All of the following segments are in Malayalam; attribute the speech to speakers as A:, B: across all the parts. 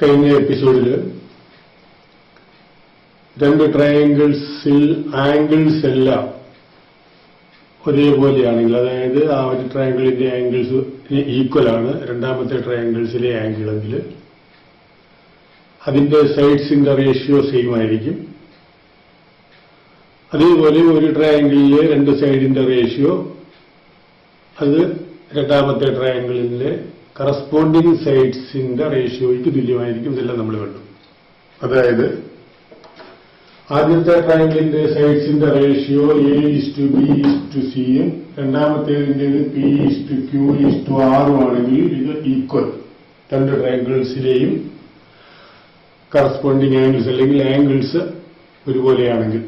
A: കഴിഞ്ഞ എപ്പിസോഡിൽ രണ്ട് ട്രയാങ്കിൾസിൽ ആംഗിൾസ് എല്ലാം ഒരേപോലെയാണെങ്കിൽ, അതായത് ആ ഒരു ട്രയാങ്കിളിന്റെ ആംഗിൾസ് ഈക്വൽ ആണ് രണ്ടാമത്തെ ട്രയാങ്കിൾസിലെ ആംഗിൾ എങ്കിൽ അതിന്റെ സൈഡ്സിന്റെ റേഷ്യോ സെയിം ആയിരിക്കും. അതേപോലെ ഒരു ട്രയാങ്കിളിലെ രണ്ട് സൈഡിന്റെ റേഷ്യോ അത് രണ്ടാമത്തെ ട്രയാങ്കിളിലെ കറസ്പോണ്ടിങ് സൈഡ്സിന്റെ റേഷ്യോയ്ക്ക് തുല്യമായിരിക്കും. ഇതെല്ലാം നമ്മൾ കണ്ടു. അതായത് ആദ്യത്തെ ട്രയാങ്കിളിന്റെ സൈഡ്സിന്റെ റേഷ്യോ A:B:C യും രണ്ടാമത്തേതിന്റേത് P:Q:R ആണെങ്കിൽ ഇത് ഈക്വൽ. രണ്ട് ട്രയാങ്കിൾസിലെയും കറസ്പോണ്ടിങ് ആംഗിൾസ് അല്ലെങ്കിൽ ആംഗിൾസ് ഒരുപോലെയാണെങ്കിൽ,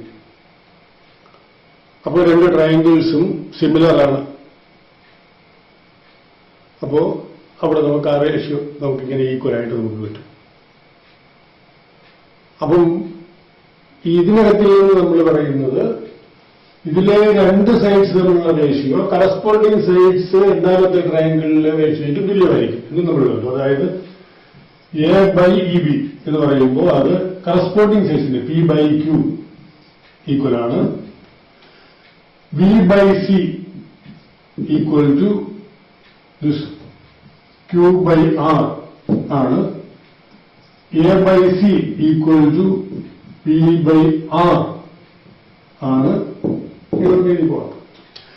A: അപ്പോൾ രണ്ട് ട്രയാങ്കിൾസും സിമിലർ ആണ്. അപ്പോ അവിടെ നമുക്ക് ആ റേഷ്യോ നമുക്കിങ്ങനെ ഈക്വൽ ആയിട്ട് നമുക്ക് കിട്ടും. അപ്പം ഇതിനകത്തിൽ നിന്ന് നമ്മൾ പറയുന്നത് ഇതിലെ രണ്ട് സൈഡ്സ് തമ്മിലുള്ള റേഷ്യോ കറസ്പോണ്ടിങ് സൈഡ്സ് രണ്ടാമത്തെ ട്രയാങ്കിളിലെ റേഷ്യോയ്ക്ക് തുല്യമായിരിക്കും എന്ന് നമ്മൾ കണ്ടു. അതായത് A/EB എന്ന് പറയുമ്പോൾ അത് കറസ്പോണ്ടിങ് സൈഡ്സിന്റെ P/Q ഈക്വൽ ആണ്. B/C ഈക്വൽ ടു Q/R ആണ്. A/C ഈക്വൽ ടു P/R ആണ്.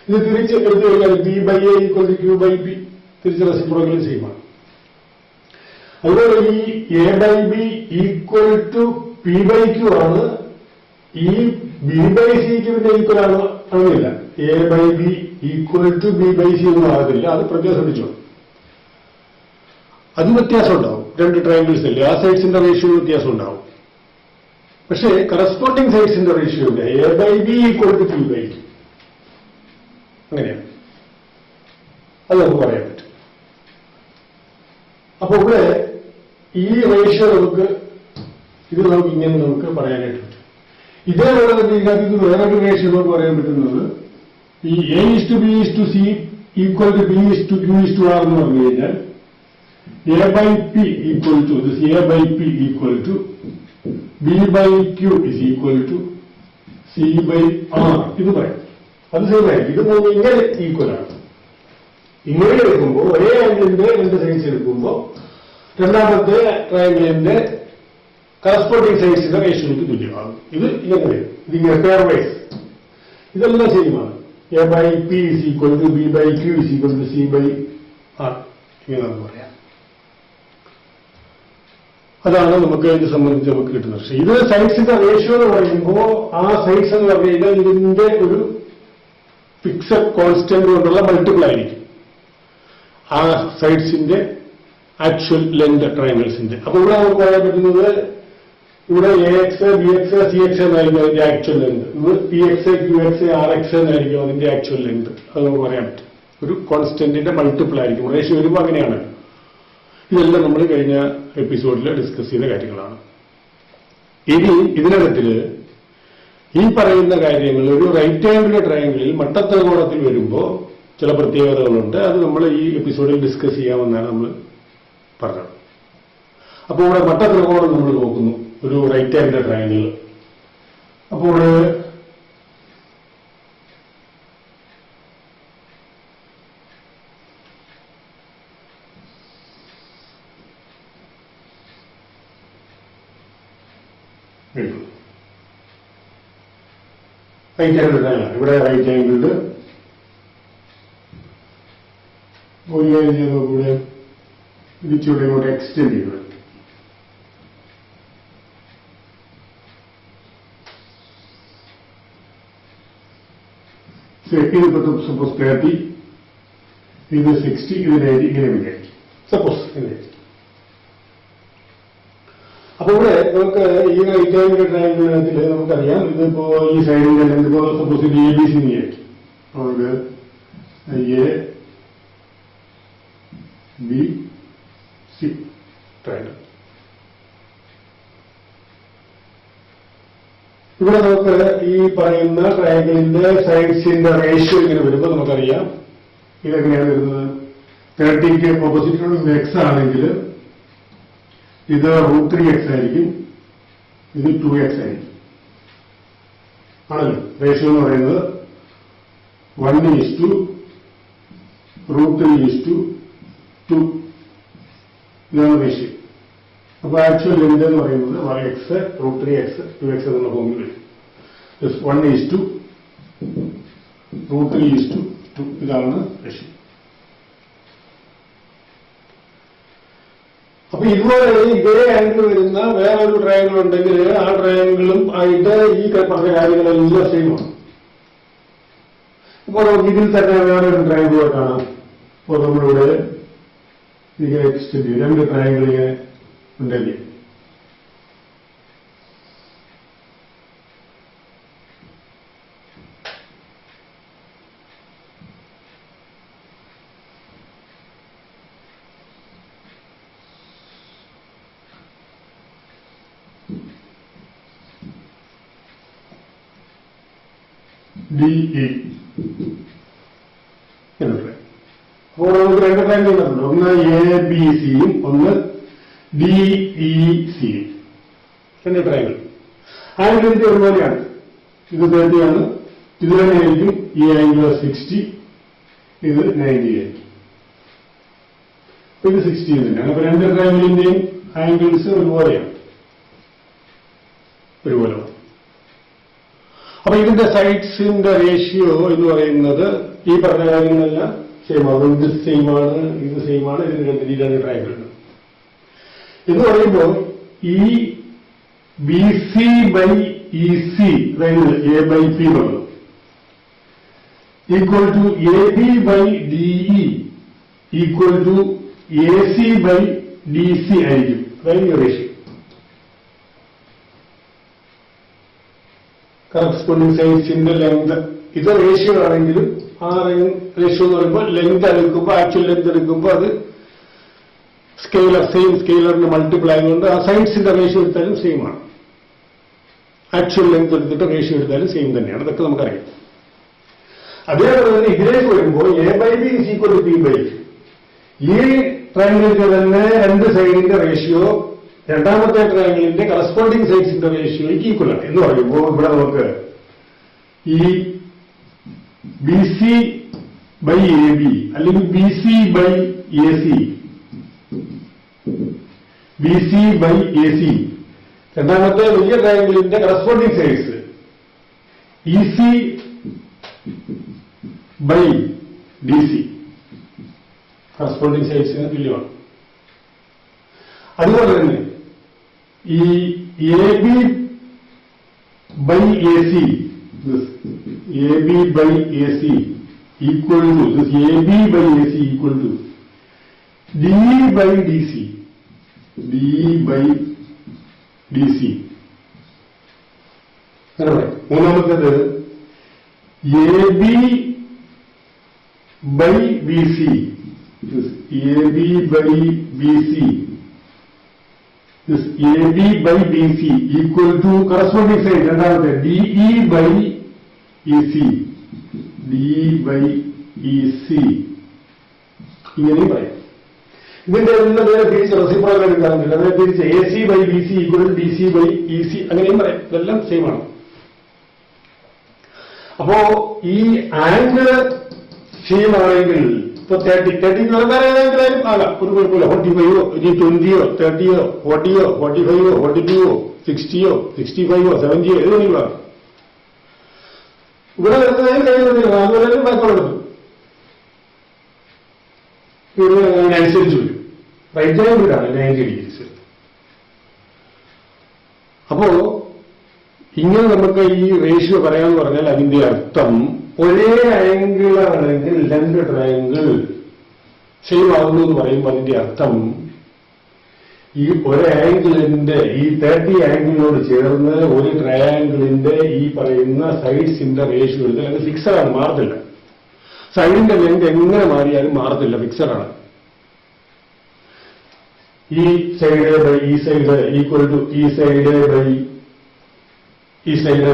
A: ഇത് തിരിച്ച് എടുത്തു കഴിഞ്ഞാൽ P/A ഈക്വൽ ടു Q/P തിരിച്ച് റെസിപ്രോക്കൽ സെയിം ആണ്. അതുപോലെ ഈ A/B ഈക്വൽ ടു P/Q ആണ്. ഈ B/Cക്ക് പിന്നെ equal ആണെന്നില്ല. A/B equal to B/C ഒന്നും ആകത്തില്ല. അത് പ്രത്യേകം ശ്രദ്ധിച്ചോ. അത് വ്യത്യാസം ഉണ്ടാവും. രണ്ട് ട്രയാങ്കിൾസ് അല്ലേ, ആ സൈഡ്സിന്റെ റേഷ്യോ വ്യത്യാസം ഉണ്ടാവും. പക്ഷേ കറസ്പോണ്ടിങ് സൈഡ്സിന്റെ റേഷ്യോ ഉണ്ട്. A/B ഈക്വൽ ടു P/Q അങ്ങനെയാണ്. അത് നമുക്ക് പറയാൻ പറ്റും. അപ്പൊ ഇവിടെ ഈ റേഷ്യോ നമുക്ക് ഇങ്ങനെ നമുക്ക് പറയാനായിട്ട് പറ്റും. ഇതേപോലെ തന്നെ ഇതിനകത്ത് വേറൊരു റേഷ്യോ നമുക്ക് പറയാൻ പറ്റുന്നത് ഈ A:B:C ഈക്വൽ ടു B:Q:R എന്ന് പറഞ്ഞു കഴിഞ്ഞാൽ A/P equal to A/P equal to B/Q is equal to C/R ഇത് പറയാം. അത് സെയിമായിരിക്കും. ഇത് നമുക്ക് ഇങ്ങനെ ഈക്വൽ ആണ്. ഇങ്ങനെ എടുക്കുമ്പോൾ ഒരേ ആംഗിളിന്റെ രണ്ട് സൈഡ്സ് എടുക്കുമ്പോൾ രണ്ടാമത്തെ ട്രയാങ്കിളിന്റെ കറസ്പോണ്ടിങ് സൈഡ്സിന്റെ റേഷ്യോയ്ക്ക് തുല്യമാകും. ഇത് ഇങ്ങനെ വരും. ഇതിങ്ങനെ പെയർ വൈസ് ഇതെല്ലാം സെയിമാണ്. A/P is equal to B/Q is equal to C/R ഇങ്ങനെ നമുക്ക് പറയാം. അതാണ് നമുക്ക് ഇത് സംബന്ധിച്ച് നമുക്ക് കിട്ടുന്നത്. പക്ഷേ ഇത് സൈഡ്സിന്റെ റേഷ്യോ എന്ന് പറയുമ്പോൾ ആ സൈഡ്സ് എന്ന് പറഞ്ഞു കഴിഞ്ഞാൽ ഇതിന്റെ ഒരു ഫിക്സഡ് കോൺസ്റ്റന്റ് കൊണ്ടുള്ള മൾട്ടിപ്പിൾ ആയിരിക്കും ആ സൈഡ്സിന്റെ ആക്ച്വൽ ലെങ്ത് ട്രയാങ്കിൾസിന്റെ. അപ്പൊ ഇവിടെ നമുക്ക് പറയാൻ പറ്റുന്നത് ഇവിടെ AX, BX, CX എന്നായിരിക്കും അതിന്റെ ആക്ച്വൽ ലെങ്ത്. ഇത് PX, QX, RX എന്നായിരിക്കും അതിന്റെ ആക്ച്വൽ ലെങ്ത്. അത് നമുക്ക് പറയാൻ പറ്റും. ഒരു കോൺസ്റ്റന്റിന്റെ മൾട്ടിപ്പിൾ ആയിരിക്കും. റേഷ്യോ വരുമ്പോൾ അങ്ങനെയാണ്. ഇതെല്ലാം നമ്മൾ കഴിഞ്ഞ എപ്പിസോഡിൽ ഡിസ്കസ് ചെയ്ത കാര്യങ്ങളാണ്. ഇനി ഇതിനകത്തില് ഈ പറയുന്ന കാര്യങ്ങൾ ഒരു റൈറ്റ് ആംഗിൾ ട്രയാങ്കിളിൽ മട്ടത്രികോണത്തിൽ വരുമ്പോൾ ചില പ്രത്യേകതകളുണ്ട്. അത് നമ്മൾ ഈ എപ്പിസോഡിൽ ഡിസ്കസ് ചെയ്യാമെന്നാണ് നമ്മൾ പറഞ്ഞത്. അപ്പോൾ ഇവിടെ മട്ടത്രികോണം നമ്മൾ നോക്കുന്നു, ഒരു റൈറ്റ് ആംഗിൾ ട്രയാങ്കിൾ. അപ്പോൾ റൈറ്റ് ആംഗിൾ ട്രയാങ്കിൾ, ഇവിടെ റൈറ്റ് ആംഗിളിൽ ഒരു കാര്യം ചെയ്ത് നോക്കൂടെ, ഇതിലൂടെ ഇങ്ങോട്ട് എക്സ്റ്റെൻഡ് ചെയ്യുക. ഇതിപ്പോ സപ്പോസ് 30, ഇത് 60, ഇത് 90 ഇങ്ങനെ വിചാരിക്കും. സപ്പോസ് ഇങ്ങനെ. അപ്പൊ ഇവിടെ നമുക്ക് ഈ റൈറ്റ് ആംഗിൾ ട്രയാങ്കിളിനകത്തിൽ നമുക്കറിയാം ഇതിപ്പോ ഈ സൈഡിന്റെ ലെങ്ത് ഇപ്പോ സപ്പോസ് ഇത് ABC എന്ന് വിചാരിക്കും. നമുക്ക് ABC ട്രയാങ്കിൾ. ഇവിടെ നമുക്ക് ഈ പറയുന്ന ട്രയാങ്കിളിന്റെ സൈഡ്സിന്റെ റേഷ്യോ ഇങ്ങനെ വരുമ്പോൾ നമുക്കറിയാം ഇതെങ്ങനെയാണ് വരുന്നത്. 30ക്ക് ഓപ്പോസിറ്റ് X ആണെങ്കിൽ ഇത് √3x ആയിരിക്കും, ഇത് 2x ആയിരിക്കും. ആണല്ലോ റേഷ്യോ എന്ന് പറയുന്നത് 1:√3:2. ഇതാണ് റേഷ്യോ. അപ്പൊ ആക്ച്വൽ ലെങ്ത് എന്ന് പറയുന്നത് x, √3x, 2x എന്നുള്ള ഫോമിൽ വരും. 1:√3:2. ഇതാണ് റേഷ്യോ. അപ്പൊ ഇതുപോലെ ഇതേ ആംഗിൾ വരുന്ന വേറൊരു ട്രയാങ്കിൾ ഉണ്ടെങ്കിൽ ആ ട്രയാങ്കിളും ആയിട്ട് ഈ പറഞ്ഞ കാര്യങ്ങളെല്ലാം സെയിമാണ്. ഇപ്പോൾ നമുക്ക് ഇതിൽ തന്നെ വേറൊരു ട്രയാങ്കിൾ കാണാം. അപ്പോൾ നമ്മളിവിടെ ഇങ്ങനെ എക്സ്റ്റെൻഡ് ചെയ്യും. 2 ട്രയാങ്കിൾ ഇങ്ങനെ ഉണ്ടെങ്കിൽ DE എന്നുള്ളത്. അപ്പോൾ നമുക്ക് 2 ട്രയാങ്കിൾ ഉണ്ട്. ഒന്ന് ABCയും ഒന്ന് DECയും. 2 ട്രയാങ്കിൾ. ആംഗിൾ ഇത് ഒരുപോലെയാണ്. ഇത് 30 ആണ്. ഇത് തന്നെയായിരിക്കും ഈ ആംഗിൾ 60, ഇത് 90 ആയിരിക്കും. ഇത് 60 തന്നെയാണ്. അപ്പൊ 2 ട്രയാങ്കിളിന്റെയും ആംഗിൾസ് ഒരുപോലെയാണ്. ഒരുപോലെ. അപ്പൊ ഇതിന്റെ സൈഡ്സിന്റെ റേഷ്യോ എന്ന് പറയുന്നത് ഈ പറഞ്ഞ കാര്യങ്ങളെല്ലാം സെയിമാണ്. ഇത് സെയിമാണ്, ഇത് സെയിമാണ്. ഇതിന് 2 ട്രയാങ്കിൾ ഉണ്ട് എന്ന് പറയുമ്പോൾ ഈ BC/EC അതായത് A/P എന്നുള്ളത് equal to AB/DE equal to AC/DC ആയിരിക്കും. അതായത് റേഷ്യോ. കറസ്പോണ്ടിങ് സൈഡ്സിന്റെ ലെങ്ത് ഇത് റേഷ്യോ ആണെങ്കിലും ആ റേഷ്യോ എന്ന് പറയുമ്പോൾ ലെങ്ത് എടുക്കുമ്പോൾ ആക്ച്വൽ ലെങ്ത് എടുക്കുമ്പോൾ അത് സ്കെയിലർ സെയിം സ്കെയിലറിന് മൾട്ടിപ്പിൾ ആയതുകൊണ്ട് ആ സൈഡ്സിന്റെ റേഷ്യോ എടുത്താലും സെയിം ആണ്. ആക്ച്വൽ ലെങ്ത് എടുത്തിട്ട് റേഷ്യോ എടുത്താലും സെയിം തന്നെയാണ്. അതൊക്കെ നമുക്കറിയാം. അതേപോലെ തന്നെ ഇതിലേക്ക് വരുമ്പോൾ A/B ഈക്വൽ ടു P/Q. ഈ ട്രയാങ്കിളിന്റെ തന്നെ 2 സൈഡിന്റെ റേഷ്യോ രണ്ടാമത്തെ ട്രയാങ്കിളിന്റെ കറസ്പോണ്ടിങ് സൈഡ്സിന്റെ റേഷ്യോയ്ക്ക് ഈക്വൽ ആണ് എന്ന് പറയുമ്പോൾ ഇവിടെ നമുക്ക് ഈ BC/AB അല്ലെങ്കിൽ BC/AC രണ്ടാമത്തെ വലിയ ട്രയാങ്കിളിന്റെ കറസ്പോണ്ടിങ് സൈഡ്സ് EC/DC കറസ്പോണ്ടിങ് സൈഡ്സിന് തുല്യമാണ്. അതുപോലെ തന്നെ ഈ AB/AC equal to AB/AC equal to DE/DC മൂന്നാമത്തേത് AB/BC equal to corresponding side രണ്ടാമത്തെ DE/EC ഇങ്ങനെയും പറയാം. ഇതിന്റെ എല്ലാം നേരെ തിരിച്ച് റെസിപ്രോക്കൽ എടുക്കാൻ പറ്റില്ല. അതിനെ തിരിച്ച് AC/BC ഈക്വൽ ടു DC/EC അങ്ങനെയും പറയാം. ഇതെല്ലാം സെയിം ആണ്. അപ്പോ ഈ ആംഗിള് സെയിം ആണെങ്കിൽ ഇപ്പൊ 30 വേറെ ഏതെങ്കിലും ആകാം, ഒരു കുഴപ്പമില്ല. 45 ഇനി 20 30 40 45 42 60 65 70 ഏതെങ്കിലും ആകാം. ഇവിടെ വരുന്നതിന് കഴിയുന്നില്ല. അതുപോലെ ബാക്കോടെടുത്തു അതിനനുസരിച്ച് വരും. റൈറ്റ് ആംഗിളാണ് 90 ഡിഗ്രീസ്. അപ്പോ ഇങ്ങനെ നമുക്ക് ഈ റേഷ്യോ പറയാന്ന് പറഞ്ഞാൽ അതിന്റെ അർത്ഥം ഒരേ ആംഗിളാണെങ്കിൽ 2 ട്രയാങ്കിൾ സെയിം ആകുന്നു എന്ന് പറയുമ്പോൾ അതിന്റെ അർത്ഥം ഈ ഒരു ആംഗിളിന്റെ ഈ 30 ആംഗിളിനോട് ചേർന്ന് ഒരു ട്രയാംഗിളിന്റെ ഈ പറയുന്ന സൈഡ്സിന്റെ റേഷ്യോ എടുത്താൽ അത് ഫിക്സഡ് ആണ്, മാറത്തില്ല. സൈഡിന്റെ ലെങ്ത് എങ്ങനെ മാറിയാലും മാറത്തില്ല, ഫിക്സഡ് ആണ്. ഈ സൈഡ് ബൈ ഈ സൈഡ് ഈക്വൽ ടു ഈ സൈഡ് ബൈ ഈ സൈഡ്,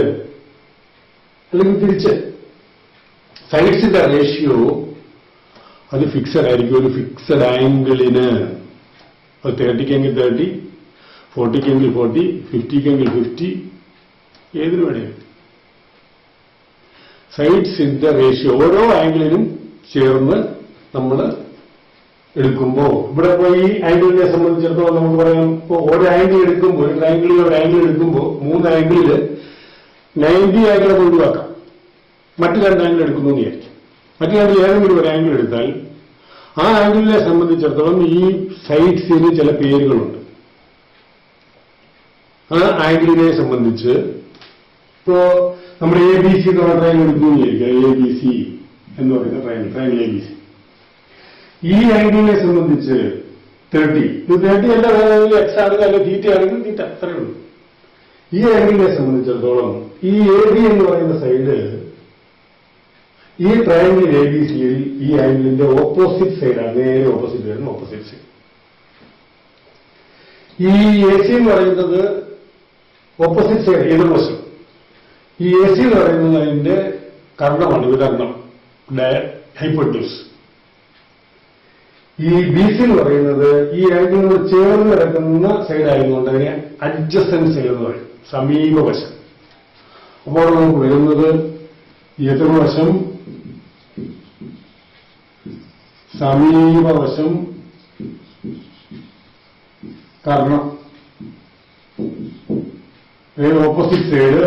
A: അല്ലെങ്കിൽ തിരിച്ച് സൈഡ്സിന്റെ റേഷ്യോ അത് ഫിക്സഡ് ആയിരിക്കും. ഒരു ഫിക്സഡ് ആംഗിളിന് 30 30 40 40, 50 50, ഏതിന് വേണേ സൈഡ്സിന്റെ റേഷ്യോ ഓരോ ആംഗിളിനും ചേർന്ന് നമ്മൾ എടുക്കുമ്പോൾ ഇവിടെ ഇപ്പോൾ ഈ ആംഗിളിനെ സംബന്ധിച്ചിടത്തോളം നമുക്ക് പറയാം, ഇപ്പോൾ ഒരു ആംഗിൾ എടുക്കുമ്പോൾ ഒരു ട്രയാംഗിളിൽ ഒരു ആംഗിൾ എടുക്കുമ്പോൾ 3 ആംഗിളില് 90 ആംഗിൾ ഒഴിവാക്കാം, മറ്റു 2 ആംഗിൾ എടുക്കുന്നു എന്ന് വിചാരിക്കും. മറ്റു ഏതെങ്കിലും ഒരു ആംഗിൾ എടുത്താൽ ആ ആംഗിളിനെ സംബന്ധിച്ചിടത്തോളം ഈ സൈഡ്സിന് ചില പേരുകളുണ്ട്. ആ ആംഗിളിനെ സംബന്ധിച്ച് ഇപ്പോ നമ്മുടെ ABC എന്ന് പറഞ്ഞ ട്രയാംഗിൾ എടുക്കുന്നു വിചാരിക്കുക, ABC എന്ന് പറയുന്ന ട്രയാംഗിൾ ABC. ഈ ആംഗിളിനെ സംബന്ധിച്ച് 30, ഇത് 30 അല്ല, വേറെ എക്സ് ആണെങ്കിൽ അല്ലെ തീറ്റ ആണെങ്കിൽ തീറ്റ, അത്രയേ ഉള്ളൂ. ഈ ആംഗിളിനെ സംബന്ധിച്ചിടത്തോളം ഈ AB എന്ന് പറയുന്ന സൈഡ് ഈ ട്രയാംഗിൾ ABCയിൽ ഈ ആംഗിളിന്റെ ഓപ്പോസിറ്റ് സൈഡാണ്, നേരെ ഓപ്പോസിറ്റ് വരുന്ന ഓപ്പോസിറ്റ് സൈഡ്. ഈ AC എന്ന് പറയുന്നത് ഓപ്പോസിറ്റ് സൈഡ് എതിർവശം. ഈ AC എന്ന് പറയുന്നത് അതിന്റെ കർണമാണ്, വിതരണം, ഹൈപ്പോട്യൂസ്. ഈ BC എന്ന് പറയുന്നത് ഈ ആംഗിളിനോട് ചേർന്ന് കിടക്കുന്ന സൈഡ് ആയതുകൊണ്ട് അതിനെ അഡ്ജസന്റ് സൈഡ് എന്ന് പറയും, സമീപവശം. അപ്പോൾ നമുക്ക് വരുന്നത് എതിർവശം, സമീപവശം, കർണം, opposite side,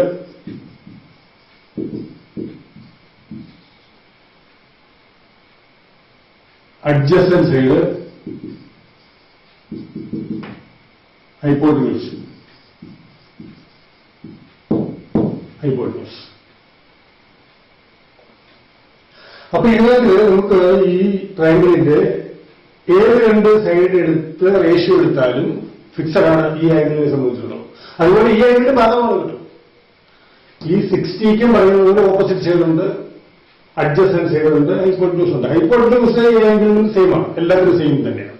A: adjacent side, hypotenuse. അപ്പൊ ഇതിനകത്ത് നമുക്ക് ഈ ട്രയാംഗിളിന്റെ ഏത് 2 സൈഡ് എടുത്ത് റേഷ്യോ എടുത്താലും ഫിക്സഡ് ആണ് ഈ ആംഗിളിനെ സംബന്ധിച്ചിടത്തോളം. അതുപോലെ ഈ ആംഗിളിന്റെ ഭാഗമാണ് കിട്ടും. ഈ 60ക്കും പറയുന്നതിന് ഓപ്പോസിറ്റ് സൈഡ് ഉണ്ട്, അഡ്ജസന്റ് സൈഡ് ഉണ്ട്, ഹൈപ്പോട്യൂസ് ഉണ്ട്. ഹൈപ്പോട്യൂസ് ഈ ആംഗിളിനും സെയിം ആണ്, എല്ലാത്തിനും സെയിം തന്നെയാണ്.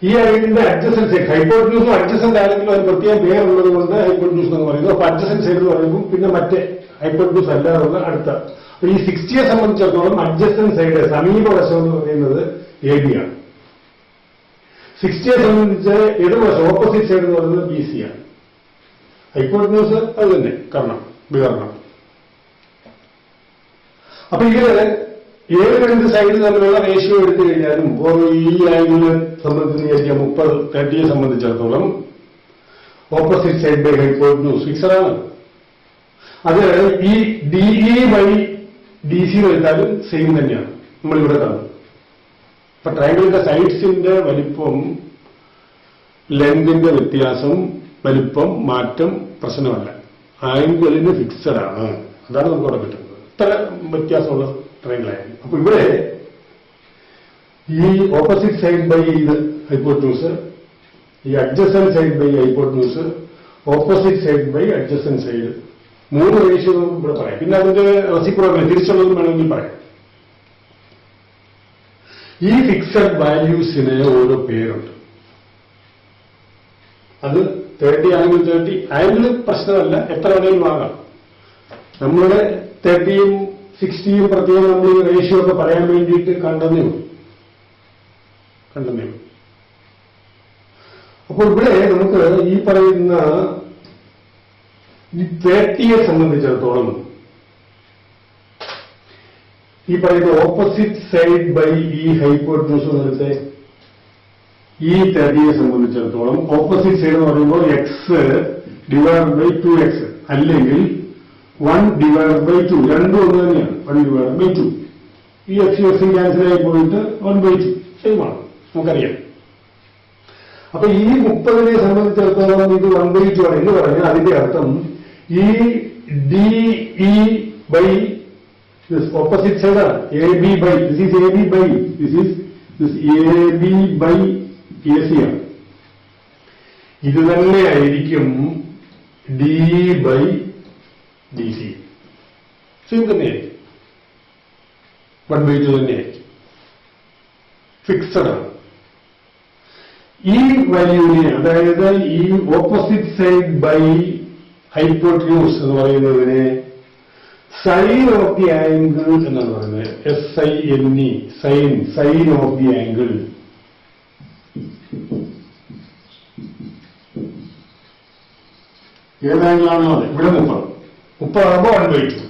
A: ഈ ആംഗിളിന്റെ അഡ്ജസന്റ് സൈഡ്, ഹൈപ്പോട്യൂസും അഡ്ജസന്റ് ആണെങ്കിലും അത് പ്രത്യേകം പേരുള്ളത് കൊണ്ട് ഹൈപ്പോട്യൂസ് എന്ന് പറയുന്നത്. അപ്പൊ അഡ്ജസന്റ് സൈഡ് എന്ന് പറയുമ്പോൾ പിന്നെ മറ്റേ ഹൈപ്പോട്യൂസ് അല്ലാതെ അടുത്ത. ഈ 60യെ സംബന്ധിച്ചിടത്തോളം അഡ്ജസന്റ് സൈഡ്, സമീപവശം എന്ന് പറയുന്നത് AB ആണ്. 60യെ സംബന്ധിച്ച് എതിർവശം, ഓപ്പോസിറ്റ് സൈഡ് എന്ന് പറയുന്നത് BC ആണ്. ഹൈപ്പോട്യൂസ് അത് തന്നെ, കർണം, വികർണം. അപ്പൊ ഇതില് ഏത് 2 സൈഡ് തമ്മിലുള്ള റേഷ്യോ എടുത്തു കഴിഞ്ഞാലും ഈ ആംഗിളിനെ സംബന്ധിച്ച് വിചാരിക്കാം 30-30യെ സംബന്ധിച്ചിടത്തോളം opposite side by hypotenuse fixed ആണ്. അത് ഈ DE ബൈ DC എടുത്താലും സെയിം തന്നെയാണ് നമ്മളിവിടെ കാണുന്നത്. അപ്പൊ ട്രയാംഗിളിന്റെ സൈഡ്സിന്റെ വലിപ്പം, ലെങ്തിന്റെ വ്യത്യാസം, വലിപ്പം, മാറ്റം പ്രശ്നമല്ല, ആംഗിളിന് ഫിക്സഡ് ആണ്. അതാണ് നമുക്ക് അവിടെ കിട്ടുന്നത്. ഇത്ര വ്യത്യാസമുള്ള ട്രയാംഗിളായിരുന്നു. അപ്പൊ ഇവിടെ ഈ ഓപ്പോസിറ്റ് സൈഡ് ബൈ ഇത് ഹൈപ്പോട്യൂസ്, ഈ adjacent side by hypotenuse, opposite side by adjacent side, 3 ratio നമുക്ക് ഇവിടെ പറയാം. പിന്നെ അതിന്റെ റെസിപ്രോക്കൽ തിരിച്ചുള്ളതും വേണമെങ്കിൽ പറയാം. ഈ ഫിക്സഡ് വാല്യൂസിന് ഓരോ പേരുണ്ട്. അത് 30 ആംഗിൾ 30 ആംഗിൾ പ്രശ്നമല്ല, എത്ര വേണമെങ്കിലും ആകാം. നമ്മുടെ 30യും 60യും പ്രത്യേകം നമ്മൾ റേഷ്യോ ഒക്കെ പറയാൻ വേണ്ടിയിട്ട് കണ്ടെന്നേ. അപ്പോൾ ഇവിടെ നമുക്ക് ഈ പറയുന്ന ഈ 30യെ സംബന്ധിച്ചിടത്തോളം ഈ പറയുന്ന ഓപ്പോസിറ്റ് സൈഡ് ബൈ ഈ ഹൈപ്പോട്യൂസ് നേരത്തെ ഈ 30യെ സംബന്ധിച്ചിടത്തോളം ഓപ്പോസിറ്റ് സൈഡ് എന്ന് പറയുമ്പോൾ x/2x അല്ലെങ്കിൽ 1/2, രണ്ടും ഒന്ന് തന്നെയാണ്. 1/2 ഈ x ക്യാൻസൽ ആയി പോയിട്ട് 1/2 സെയിമാണ്, നമുക്കറിയാം. അപ്പൊ ഈ 30നെ സംബന്ധിച്ചിടത്തോളം ഇത് 1/2 ആണ് എന്ന് പറഞ്ഞാൽ അതിന്റെ അർത്ഥം ഈ DE ബൈ ഓപ്പോസിറ്റ് സൈഡാണ്, AB by this is AB by this AB by AC ആണ്. ഇത് തന്നെയായിരിക്കും DE ബൈ DC, സെയിം തന്നെയായിരിക്കും, 1/2 തന്നെയായിരിക്കും, ഫിക്സഡ് ആണ്. ഈ വാല്യൂവിനെ, അതായത് ഈ ഓപ്പോസിറ്റ് സൈഡ് ബൈ ഹൈപ്പോട്യൂസ് എന്ന് പറയുന്നതിനെ സൈൻ ഓഫ് ദി ആംഗിൾ എന്നാണ് പറയുന്നത്. SINE, sine of the angle. ഏത് ആംഗിളാണോ അത് ഇവിടെ 30 ആകുമ്പോൾ 1/2.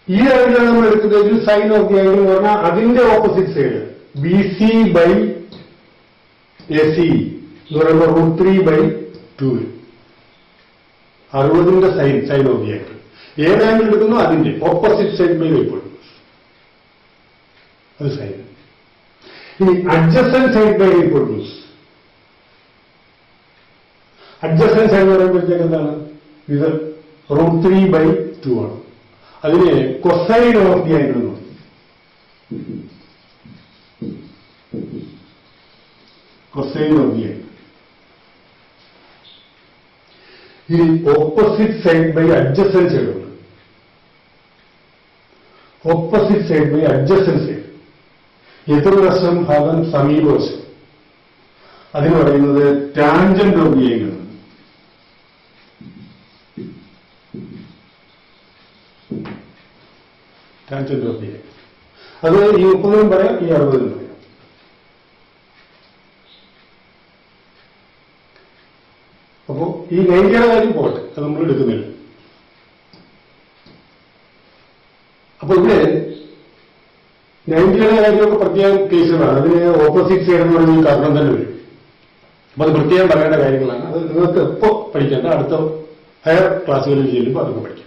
A: ഈ ആംഗിളാണ് നമ്മൾ എടുക്കുന്നതെങ്കിൽ സൈൻ ഓഫ് ദി ആംഗിൾ എന്ന് പറഞ്ഞാൽ അതിന്റെ ഓപ്പോസിറ്റ് സൈഡ് BC/AC എന്ന് പറയുമ്പോൾ √3/2. 60ന്റെ സൈൻ ഓഫ് ദി ആംഗിൾ. ഏത് ആംഗിൾ എടുക്കുന്നോ അതിന്റെ ഓപ്പോസിറ്റ് സൈഡ് ബൈ ഹൈപ്പോട്ടന്യൂസ്, അത് സൈൻ. ഇനി adjacent side by hypotenuse. Adjacent side എന്ന് പറയുമ്പോഴത്തേക്ക് എന്താണ്? ഇത് √3/2 ആണ്. അതിന് കൊസൈൻ ഓഫ് ദി ആംഗിൾ എന്ന് പറയും. Cosine of the angle. ഈ opposite side by adjacent side ഉണ്ട്. Opposite side by adjacent side, എതിർവശം ഭാഗം സമീപവശം, അതിന് പറയുന്നത് tangent of the angle. Tangent of the angle അത് ഈ 30 പറയാം, ഈ 60 പറയാം. അപ്പോ ഈ 90യുടെ കാര്യം പോട്ടെ, അത് നമ്മൾ എടുക്കുന്നില്ല. അപ്പൊ ഇവിടെ 90യുടെ കാര്യമൊക്കെ പ്രത്യേകം കേസുകളാണ്. അതിന് ഓപ്പോസിറ്റ് സൈഡ് എന്ന് പറയുന്ന കാരണം തന്നെ വരും. അപ്പൊ അത് പ്രത്യേകം പറയേണ്ട കാര്യങ്ങളാണ്. അത് നിങ്ങൾക്ക് എപ്പോ പഠിക്കേണ്ട, അടുത്ത ഹയർ ക്ലാസ്സുകളിൽ ചെല്ലുമ്പോൾ അതൊക്കെ പഠിക്കാം.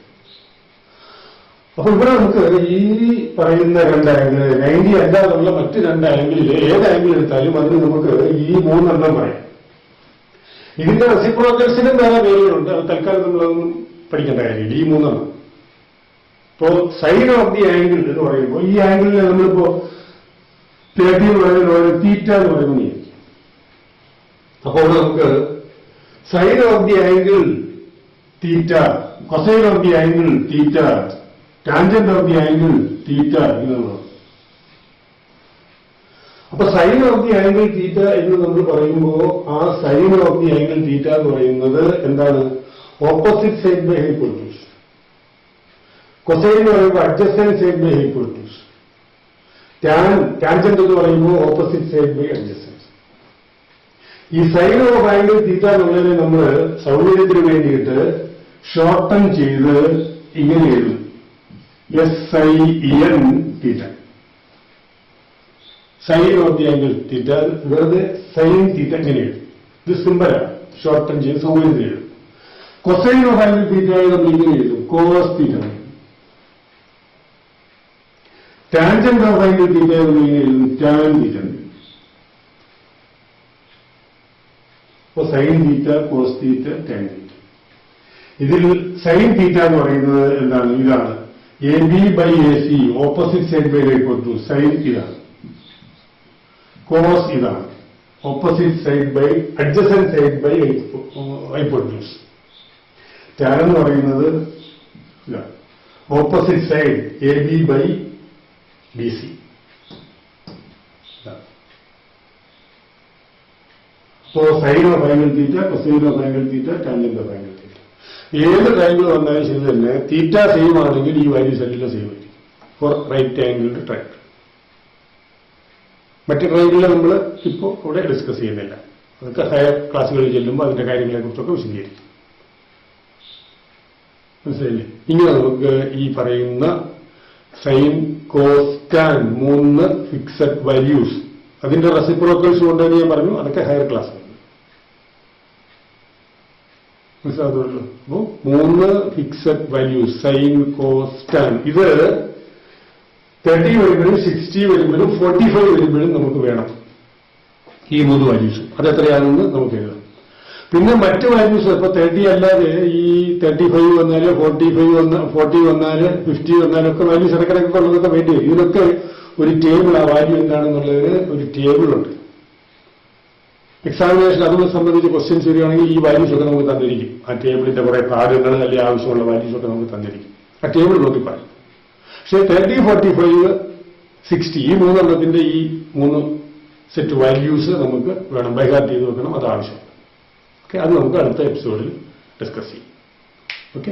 A: അപ്പൊ ഇവിടെ നമുക്ക് ഈ പറയുന്ന 2 ആംഗിൾ 90 അല്ലാതുള്ള മറ്റ് 2 ആംഗിളിൽ ഏത് ആംഗിൾ എടുത്താലും അതിന് നമുക്ക് ഈ 3 എണ്ണം പറയാം. ഇതിന്റെ റെസിപ്രോക്കൽസിനും വേറെ പേരുകളുണ്ട്. അത് തൽക്കാലം നമ്മളതൊന്നും പഠിക്കേണ്ട കാര്യമില്ല. ഈ 3 എണ്ണം. ഇപ്പോ സൈൻ ഓഫ് ദി ആംഗിൾ എന്ന് പറയുമ്പോൾ ഈ ആംഗിളിൽ നമ്മളിപ്പോ 30 എന്ന് പറയുന്നത് തീറ്റ എന്ന് പറയുന്നത്. അപ്പോൾ നമുക്ക് sine of the angle theta, cosine of the angle theta, tangent of the angle theta എന്നുള്ളത്. അപ്പൊ sine of the angle theta എന്ന് നമ്മൾ പറയുമ്പോൾ ആ sine of the angle theta എന്ന് പറയുന്നത് എന്താണ്? Opposite side by hypotenuse. Cosine എന്ന് പറയുമ്പോൾ adjacent side by hypotenuse. Tangent എന്ന് പറയുമ്പോൾ ഓപ്പോസിറ്റ് സൈഡ് ബൈ അഡ്ജസന്റ്. ഈ സൈൻ ഓഫ് ആംഗിൾ തീറ്റ എന്നുള്ളതിനെ നമ്മൾ സൗകര്യത്തിന് വേണ്ടിയിട്ട് ഷോർട്ടൻ ചെയ്ത് ഇങ്ങനെ എഴുതും, SIN theta. Sine of the angle theta വെറുതെ സൈൻ തീറ്റ ഇങ്ങനെ എഴുതും. ഇത് സിമ്പലാണ്, ഷോർട്ടൻ ചെയ്ത് സൗകര്യത്തിന് എഴുതും. കൊസൈൻ ഓഫ് ആംഗിൾ തീറ്റ നമ്മൾ ഇങ്ങനെ എഴുതും, cos theta. Tangent of angle theta നമ്മൾ ഇങ്ങനെ എഴുതും, ടാൻ തീറ്റ. അപ്പൊ sine theta, cos theta, tan theta. ഇതിൽ സൈൻ തീറ്റ എന്ന് പറയുന്നത് എന്താണ്? ഇതാണ് AB/AC, opposite side by hypotenuse. Sine ഇതാണ്. കോസ് ഇതാണ്, opposite side by adjacent side by hypotenuse. Tan എന്ന് പറയുന്നത് ഇതാണ്, ഓപ്പോസിറ്റ് സൈഡ് AB/BC. അപ്പോ sine of angle theta, cosine of angle theta, tangent of angle theta. ഏത് ആംഗിൾ വന്നാലും ശരി തന്നെ തീറ്റ സെയിം ആണെങ്കിൽ ഈ വാല്യൂസ് എല്ലാം സെയിം ആയിരിക്കും ഫോർ റൈറ്റ് ആംഗിൾഡ് ട്രയാങ്കിൾ. മറ്റു ട്രയാങ്കിളിൽ നമ്മൾ ഇപ്പോൾ ഇവിടെ ഡിസ്കസ് ചെയ്യുന്നില്ല. അതൊക്കെ ഹയർ ക്ലാസ്സുകളിൽ ചെല്ലുമ്പോൾ അതിന്റെ കാര്യങ്ങളെ കുറിച്ചൊക്കെ വിശദീകരിക്കും. മനസ്സിലായില്ലേ? ഇങ്ങനെ നമുക്ക് ഈ പറയുന്ന sine, cos, tan 3 fixed values, അതിന്റെ റെസിപ്രോക്കൽസ് കൊണ്ടുതന്നെ ഞാൻ പറഞ്ഞു, അതൊക്കെ ഹയർ ക്ലാസ്. മനസ്സിലാകുമല്ലോ? അപ്പോ 3 fixed values sine, cos, tan. ഇത് 30 വരുമ്പോഴും 60 വരുമ്പോഴും 45 വരുമ്പോഴും നമുക്ക് വേണം ഈ 3 വാല്യൂസ്. അത് എത്രയാണെന്ന് നമുക്ക് എഴുതാം. പിന്നെ മറ്റ് വാല്യൂസ് ഇപ്പൊ 30 അല്ലാതെ ഈ 35 വന്നാല് 40 വന്നാല് 50 വന്നാലൊക്കെ വാല്യൂസ് ഇടക്കിടക്കൊക്കെ ഉള്ളതൊക്കെ വേണ്ടി വരും. ഇതിനൊക്കെ ഒരു ടേബിൾ, ആ വാല്യൂ എന്താണെന്നുള്ളതിന് ഒരു ടേബിൾ ഉണ്ട്. എക്സാമിനേഷൻ അതും സംബന്ധിച്ച് ക്വസ്റ്റ്യൻസ് വരികയാണെങ്കിൽ ഈ വാല്യൂസ് ഒക്കെ നമുക്ക് തന്നിരിക്കും. ആ ടേബിളിന്റെ കുറെ ഭാഗങ്ങൾ അല്ലെങ്കിൽ ആവശ്യമുള്ള വാല്യൂസ് ഒക്കെ നമുക്ക് തന്നിരിക്കും. ആ ടേബിൾ നോക്കി പറയും. പക്ഷേ 30, 45, 60 ഈ 3 എണ്ണത്തിന്റെ ഈ 3 സെറ്റ് വാല്യൂസ് നമുക്ക് വേണം, ബൈഹാർട്ട് ചെയ്ത് വെക്കണം. അത് ആവശ്യം. ഓക്കെ, അത് നമുക്ക് അടുത്ത എപ്പിസോഡിൽ ഡിസ്കസ് ചെയ്യും. ഓക്കെ.